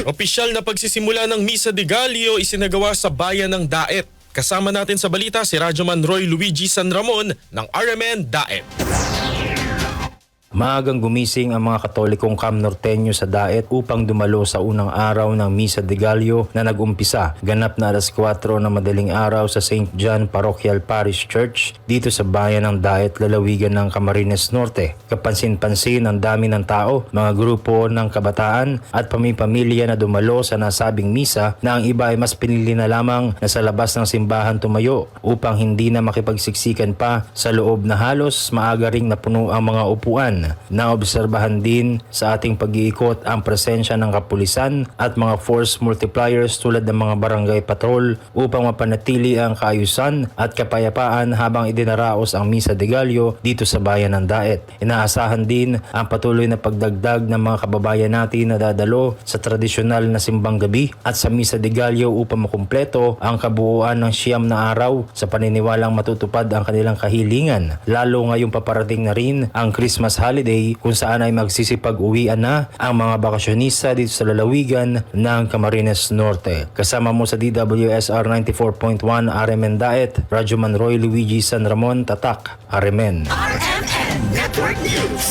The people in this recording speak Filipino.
Opisyal na pagsisimula ng Misa de Gallo isinagawa sa bayan ng Daet. Kasama natin sa balita si Radyoman Roy Luigi San Ramon ng RMN Daet. Maagang gumising ang mga Katolikong Camnorteño sa Daet upang dumalo sa unang araw ng Misa de Gallo na nag-umpisa ganap na alas 4 ng madaling araw sa St. John Parochial Parish Church dito sa bayan ng Daet, lalawigan ng Camarines Norte. Kapansin-pansin ang dami ng tao, mga grupo ng kabataan at pamilya na dumalo sa nasabing misa na ang iba ay mas pinili na lamang na sa labas ng simbahan tumayo upang hindi na makipagsiksikan pa sa loob na halos maaga ring napuno ang mga upuan. Naobserbahan din sa ating pag-iikot ang presensya ng kapulisan at mga force multipliers tulad ng mga barangay patrol upang mapanatili ang kaayusan at kapayapaan habang idinaraos ang Misa de Gallo dito sa bayan ng Daet. Inaasahan din ang patuloy na pagdagdag ng mga kababayan natin na dadalo sa tradisyonal na simbang gabi at sa Misa de Gallo upang makumpleto ang kabuuan ng 9 na araw sa paniniwalang matutupad ang kanilang kahilingan. Lalo ngayong paparating na rin ang Christmas holiday kung saan ay magsisipag-uwian na ang mga bakasyonista dito sa lalawigan ng Camarines Norte. Kasama mo sa DWSR 94.1 RMN Daet, Radyoman Roy Luigi San Ramon, Tatak, RMN. RMN Network News.